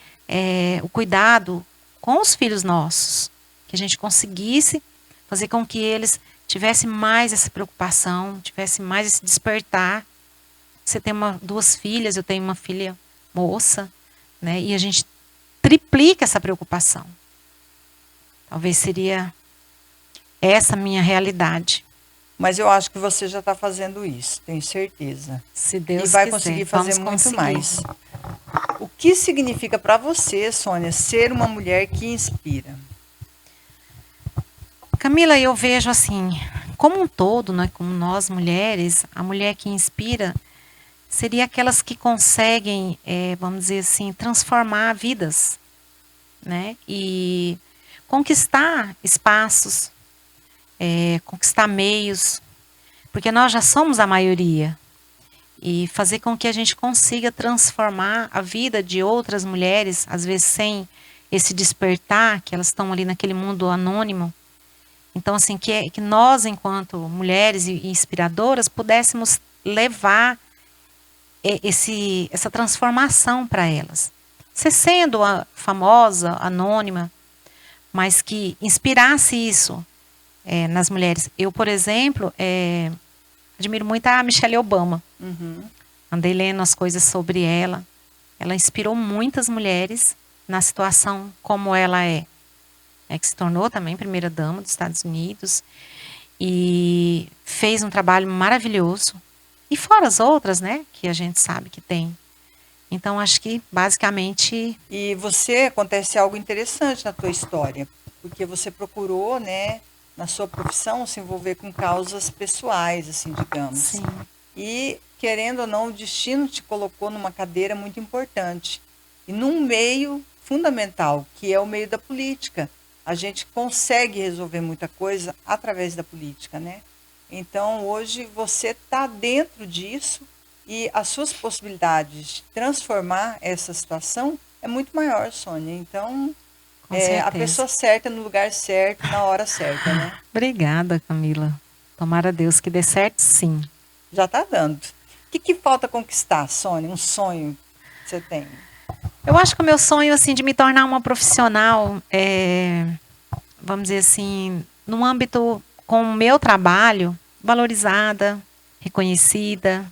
o cuidado com os filhos nossos, que a gente conseguisse fazer com que eles tivessem mais essa preocupação, tivessem mais esse despertar. Você tem duas filhas, eu tenho uma filha moça, né? E a gente triplica essa preocupação. Talvez seria essa a minha realidade. Mas eu acho que você já está fazendo isso, tenho certeza. Se Deus e vai quiser, conseguir fazer muito conseguir. mais. O que significa para você, Sônia, ser uma mulher que inspira? Camila, eu vejo assim, como um todo, né, como nós mulheres, a mulher que inspira seria aquelas que conseguem, vamos dizer assim, transformar vidas, né? E conquistar espaços, conquistar meios, porque nós já somos a maioria. E fazer com que a gente consiga transformar a vida de outras mulheres, às vezes sem esse despertar, que elas estão ali naquele mundo anônimo. Então, assim, que nós, enquanto mulheres e inspiradoras, pudéssemos levar essa transformação para elas. Você sendo a famosa, anônima, mas que inspirasse isso nas mulheres. Eu, por exemplo, admiro muito a Michelle Obama. Uhum. Andei lendo as coisas sobre ela. Ela inspirou muitas mulheres na situação como ela é. Que se tornou também primeira-dama dos Estados Unidos. E fez um trabalho maravilhoso. E fora as outras, né? Que a gente sabe que tem. Então, acho que, basicamente... E você, acontece algo interessante na tua história. Porque você procurou, né, na sua profissão, se envolver com causas pessoais, assim, digamos. Sim. E, querendo ou não, o destino te colocou numa cadeira muito importante. E num meio fundamental, que é o meio da política. A gente consegue resolver muita coisa através da política, né? Então, hoje, você está dentro disso e as suas possibilidades de transformar essa situação é muito maior, Sônia. Então, a pessoa certa no lugar certo, na hora certa, né? Obrigada, Camila. Tomara a Deus que dê certo, sim. Já está dando. O que falta conquistar, Sônia? Um sonho que você tem? Eu acho que o meu sonho, assim, de me tornar uma profissional, vamos dizer assim, num âmbito com o meu trabalho, valorizada, reconhecida,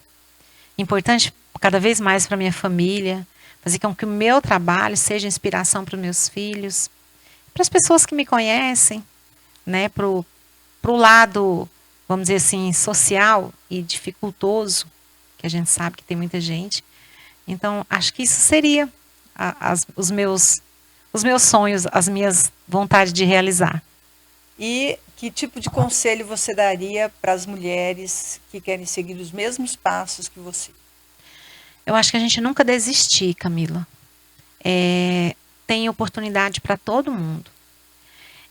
importante cada vez mais para minha família, fazer com que o meu trabalho seja inspiração para os meus filhos, para as pessoas que me conhecem, né, para o lado, vamos dizer assim, social e dificultoso, que a gente sabe que tem muita gente. Então, acho que isso seria os meus sonhos, as minhas vontades de realizar. E que tipo de conselho você daria para as mulheres que querem seguir os mesmos passos que você? Eu acho que a gente nunca desistir, Camila. Tem oportunidade para todo mundo.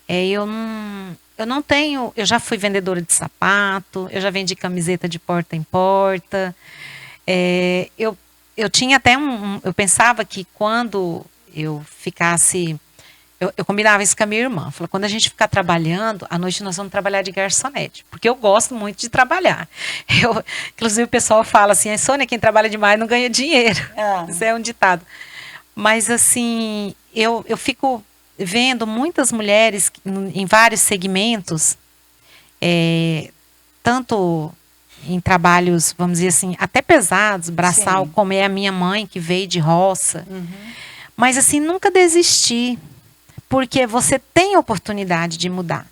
Eu não tenho... Eu já fui vendedora de sapato, eu já vendi camiseta de porta em porta. Eu tinha até eu pensava que quando eu ficasse... Eu combinava isso com a minha irmã. Falei, quando a gente ficar trabalhando, à noite nós vamos trabalhar de garçonete. Porque eu gosto muito de trabalhar. Inclusive o pessoal fala assim, Sônia, quem trabalha demais não ganha dinheiro. Isso é um ditado. Mas assim, eu fico vendo muitas mulheres em vários segmentos, tanto em trabalhos, vamos dizer assim, até pesados, braçal, sim, como é a minha mãe, que veio de roça. Uhum. Mas assim, nunca desistir. Porque você tem oportunidade de mudar.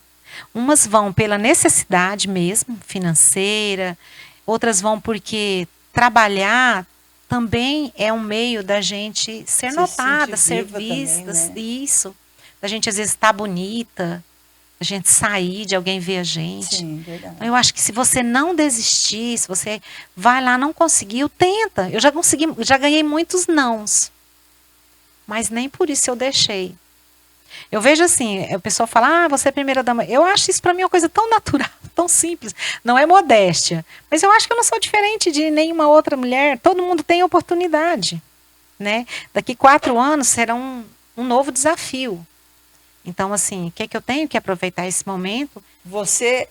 Umas vão pela necessidade mesmo, financeira. Outras vão porque trabalhar também é um meio da gente ser notada, ser vista. Também, né? Isso. Da gente, às vezes, estar bonita. Da gente sair, de alguém ver a gente. Sim, verdade. Então, eu acho que se você não desistir, se você vai lá, não conseguiu, tenta. Eu já consegui, já ganhei muitos nãos. Mas nem por isso eu deixei. Eu vejo assim, o pessoal fala, você é primeira dama. Eu acho isso para mim uma coisa tão natural, tão simples. Não é modéstia. Mas eu acho que eu não sou diferente de nenhuma outra mulher. Todo mundo tem oportunidade. Né? Daqui 4 anos será um novo desafio. Então, assim, o que é que eu tenho que aproveitar esse momento? Você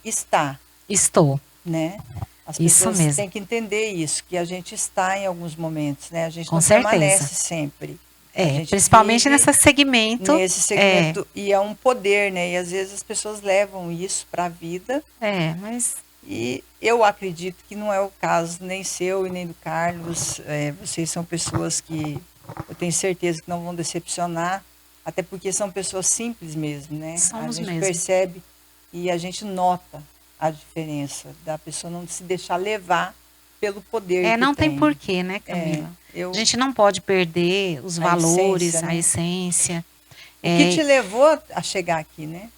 está Estou. né? As Isso pessoas mesmo. têm que entender isso, que a gente está em alguns momentos, né? A gente Com não certeza. permanece sempre. A gente Principalmente vive nesse segmento. nesse segmento e é um poder, né? E às vezes as pessoas levam isso para a vida Mas e eu acredito que não é o caso nem seu e nem do Carlos. Vocês são pessoas que eu tenho certeza que não vão decepcionar, até porque são pessoas simples mesmo, né? A somos gente mesmo. percebe e a gente nota a diferença da pessoa não se deixar levar pelo poder que Não tem tem. porquê, né, Camila? Eu, A gente não pode perder os a valores, essência, a né? essência. O que te levou a chegar aqui, né?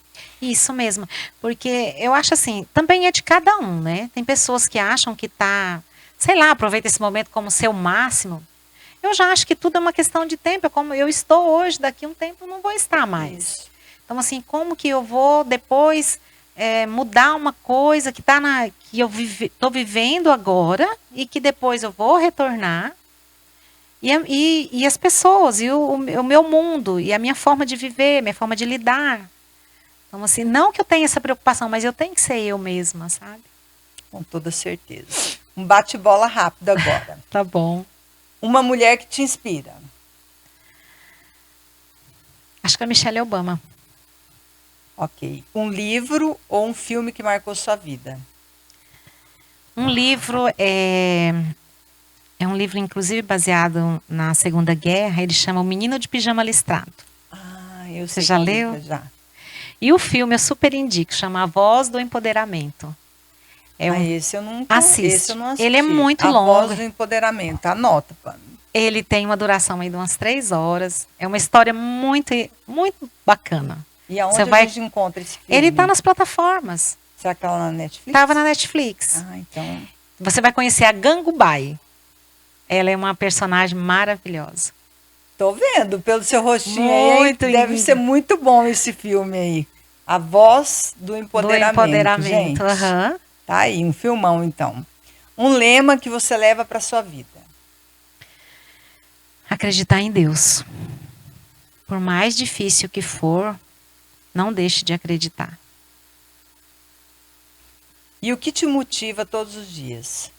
Isso mesmo, porque eu acho assim, também é de cada um, né? Tem pessoas que acham que tá, sei lá, aproveita esse momento como seu máximo. Eu já acho que tudo é uma questão de tempo, é como eu estou hoje, daqui a um tempo eu não vou estar mais. Isso. Então assim, como que eu vou depois mudar uma coisa que tá que eu estou vivendo agora e que depois eu vou retornar? E as pessoas, e o meu mundo, e a minha forma de viver, minha forma de lidar. Então, assim, não que eu tenha essa preocupação, mas eu tenho que ser eu mesma, sabe? Com toda certeza. Um bate-bola rápido agora. Tá bom. Uma mulher que te inspira. Acho que é a Michelle Obama. Ok. Um livro ou um filme que marcou sua vida? Um livro é um livro, inclusive, baseado na Segunda Guerra. Ele chama O Menino de Pijama Listrado. Eu Você sei já qual leu? livro, já. E o filme eu super indico, chama A Voz do Empoderamento. Esse eu não assisti. Ele é muito A longo. Voz do Empoderamento. Anota, Pam. Ele tem uma duração aí de umas 3 horas. É uma história muito, muito bacana. E aonde a gente encontra esse filme? Ele está nas plataformas. Será que ela na Netflix? Estava na Netflix. Então. Você vai conhecer a Gangubai. Ela é uma personagem maravilhosa. Tô vendo pelo seu rostinho aí. Deve ser muito bom esse filme aí. A Voz do Empoderamento. Gente. Tá aí, um filmão então. Um lema que você leva para sua vida. Acreditar em Deus. Por mais difícil que for, não deixe de acreditar. E o que te motiva todos os dias?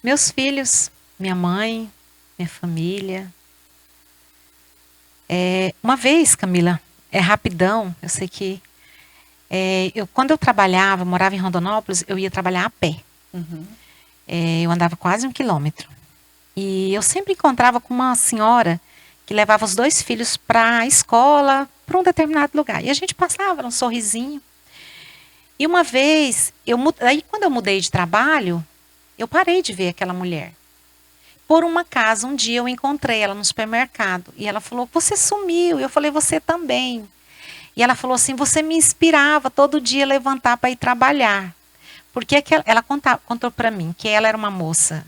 Meus filhos, minha mãe, minha família. Uma vez, Camila, rapidão, eu sei que quando eu trabalhava, morava em Rondonópolis, eu ia trabalhar a pé. Uhum. Eu andava quase 1 quilômetro. E eu sempre encontrava com uma senhora que levava os 2 filhos para a escola, para um determinado lugar. E a gente passava um sorrisinho. E uma vez, aí quando eu mudei de trabalho, eu parei de ver aquela mulher. Por um acaso, um dia eu encontrei ela no supermercado. E ela falou, você sumiu. E eu falei, você também. E ela falou assim, você me inspirava todo dia a levantar para ir trabalhar. Porque ela contou para mim que ela era uma moça,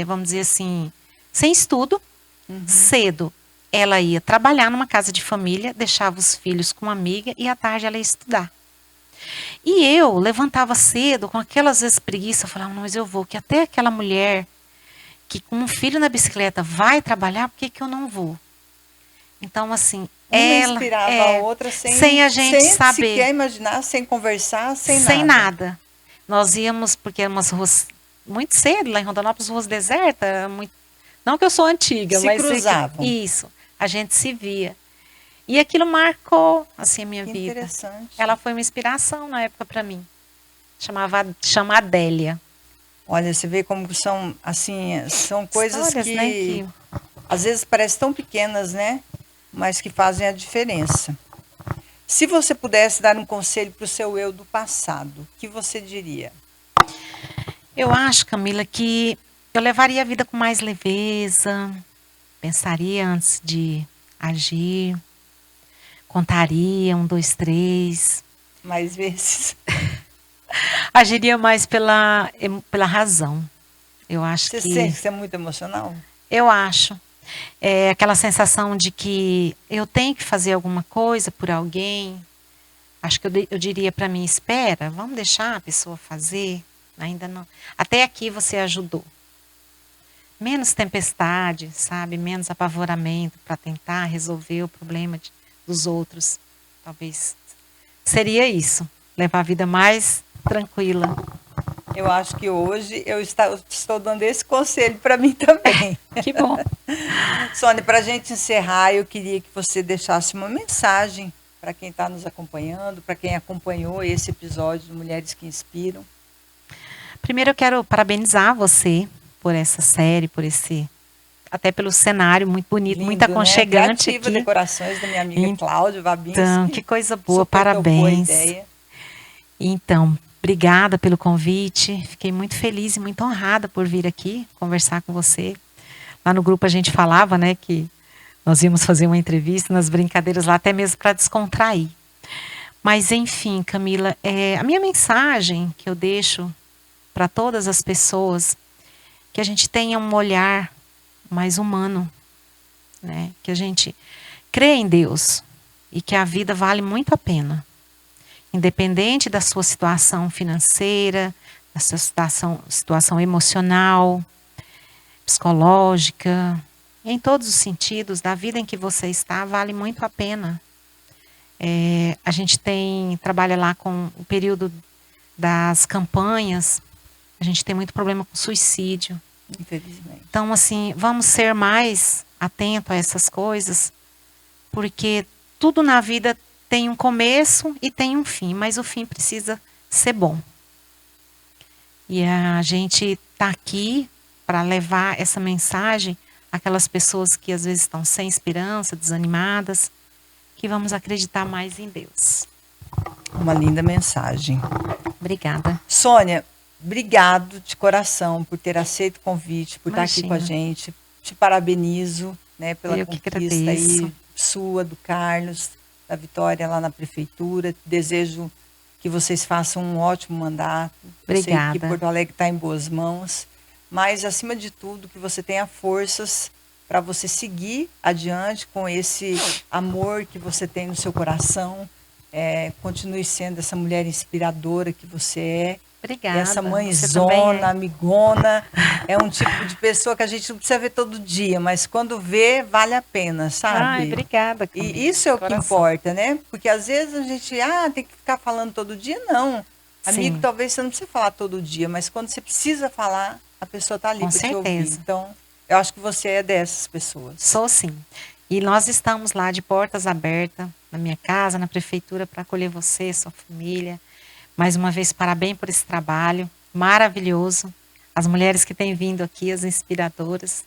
vamos dizer assim, sem estudo, cedo. Ela ia trabalhar numa casa de família, deixava os filhos com uma amiga e à tarde ela ia estudar. E eu levantava cedo, com aquelas vezes preguiça, eu falava, não, mas eu vou, que até aquela mulher que com um filho na bicicleta vai trabalhar, por que eu não vou? Então, assim, ela inspirava a outra sem a gente saber. Sem sequer imaginar, sem conversar, sem nada. Sem nada. Nós íamos, porque eram umas ruas muito cedo, lá em Rondonópolis, ruas desertas, não que eu sou antiga, mas cruzavam. Isso, a gente se via. E aquilo marcou assim a minha vida. Interessante. Ela foi uma inspiração na época para mim. Chama Adélia. Olha, você vê como são assim, são coisas histórias, que, né, que às vezes parecem tão pequenas, né? Mas que fazem a diferença. Se você pudesse dar um conselho para o seu eu do passado, o que você diria? Eu acho, Camila, que eu levaria a vida com mais leveza, pensaria antes de agir, contaria 1, 2, 3. Mais vezes. Agiria mais pela razão. Eu acho que... Você sente que você é muito emocional? Eu acho. Aquela sensação de que eu tenho que fazer alguma coisa por alguém. Acho que eu diria para mim, espera, vamos deixar a pessoa fazer. Ainda não. Até aqui você ajudou. Menos tempestade, sabe? Menos apavoramento para tentar resolver o problema dos outros. Talvez seria isso. Levar a vida mais tranquila. Eu acho que hoje eu estou dando esse conselho para mim também. Que bom. Sônia, para a gente encerrar, eu queria que você deixasse uma mensagem para quem está nos acompanhando, para quem acompanhou esse episódio de Mulheres que Inspiram. Primeiro eu quero parabenizar você por essa série, até pelo cenário muito bonito, lindo, muito aconchegante. Criativa, aqui. Decorações da minha amiga Cláudia Babinski. Então, que coisa boa, parabéns. Boa ideia. Então, obrigada pelo convite. Fiquei muito feliz e muito honrada por vir aqui conversar com você. Lá no grupo a gente falava, né, que nós íamos fazer uma entrevista nas brincadeiras lá, até mesmo para descontrair. Mas, enfim, Camila, a minha mensagem que eu deixo para todas as pessoas, que a gente tenha um olhar mais humano, né? Que a gente crê em Deus e que a vida vale muito a pena. Independente da sua situação financeira, da sua situação emocional, psicológica, em todos os sentidos, da vida em que você está, vale muito a pena. A gente trabalha lá com o período das campanhas, a gente tem muito problema com suicídio. Infelizmente. Então, assim, vamos ser mais atentos a essas coisas, porque tudo na vida tem um começo e tem um fim, mas o fim precisa ser bom. E a gente está aqui para levar essa mensagem àquelas pessoas que às vezes estão sem esperança, desanimadas, que vamos acreditar mais em Deus. Uma linda mensagem. Obrigada. Sônia, obrigado de coração por ter aceito o convite, por estar aqui com a gente. Te parabenizo, né, pela conquista aí sua, do Carlos, da Vitória lá na prefeitura. Desejo que vocês façam um ótimo mandato. Obrigada. Sei que Porto Alegre está em boas mãos, mas acima de tudo que você tenha forças para você seguir adiante com esse amor que você tem no seu coração. Continue sendo essa mulher inspiradora que você é. Obrigada. Essa mãezona, amigona, é um tipo de pessoa que a gente não precisa ver todo dia, mas quando vê, vale a pena, sabe? Ai, obrigada. Camila. E isso é o que importa, né? Porque às vezes a gente, tem que ficar falando todo dia, não. Amigo, Sim. Talvez você não precisa falar todo dia, mas quando você precisa falar, a pessoa está ali para te ouvir. Então, eu acho que você é dessas pessoas. Sou sim. E nós estamos lá de portas abertas, na minha casa, na prefeitura, para acolher você, sua família. Mais uma vez, parabéns por esse trabalho maravilhoso. As mulheres que têm vindo aqui, as inspiradoras.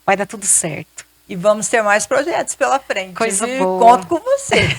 Vai dar tudo certo. E vamos ter mais projetos pela frente. Coisa boa. Conto com você.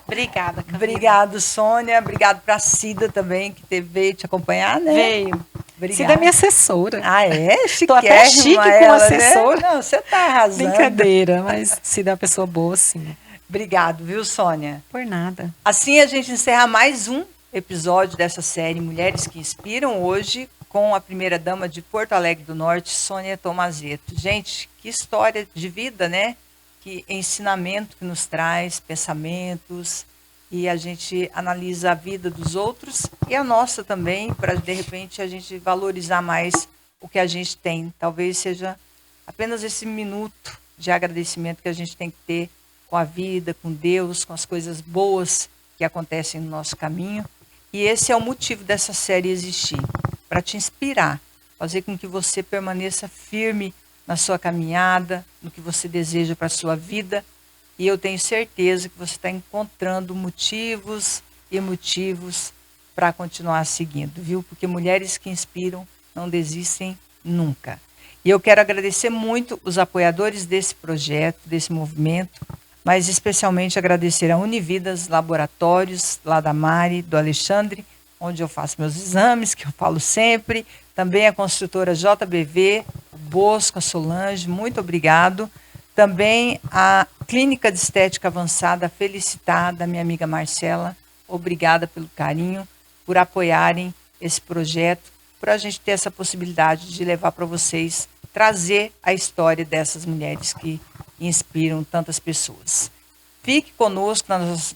Obrigada, Camila. Obrigado, Sônia. Obrigado para a Cida também, que veio te acompanhar, né? Veio. Obrigada. Cida é minha assessora. Ah, é? Estou até chique com assessora. Né? Não, você está arrasando. Brincadeira, mas Cida é uma pessoa boa, sim. Obrigado, viu, Sônia? Por nada. Assim a gente encerra mais um episódio dessa série Mulheres que Inspiram, hoje com a primeira-dama de Porto Alegre do Norte, Sônia Tomazetto. Gente, que história de vida, né? Que ensinamento que nos traz, pensamentos, e a gente analisa a vida dos outros e a nossa também, para de repente a gente valorizar mais o que a gente tem. Talvez seja apenas esse minuto de agradecimento que a gente tem que ter com a vida, com Deus, com as coisas boas que acontecem no nosso caminho. E esse é o motivo dessa série existir, para te inspirar, fazer com que você permaneça firme na sua caminhada, no que você deseja para a sua vida. E eu tenho certeza que você está encontrando motivos e motivos para continuar seguindo, viu? Porque mulheres que inspiram não desistem nunca. E eu quero agradecer muito os apoiadores desse projeto, desse movimento, mas especialmente agradecer a Unividas Laboratórios, lá da Mari, do Alexandre, onde eu faço meus exames, que eu falo sempre. Também a construtora JBV, o Bosco, a Solange, muito obrigado. Também a Clínica de Estética Avançada Felicitar, da minha amiga Marcela, obrigada pelo carinho, por apoiarem esse projeto, para a gente ter essa possibilidade de levar para vocês, trazer a história dessas mulheres que inspiram tantas pessoas. Fique conosco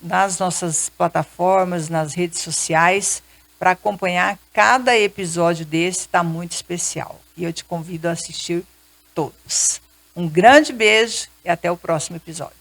nas nossas plataformas, nas redes sociais, para acompanhar cada episódio desse, está muito especial. E eu te convido a assistir todos. Um grande beijo e até o próximo episódio.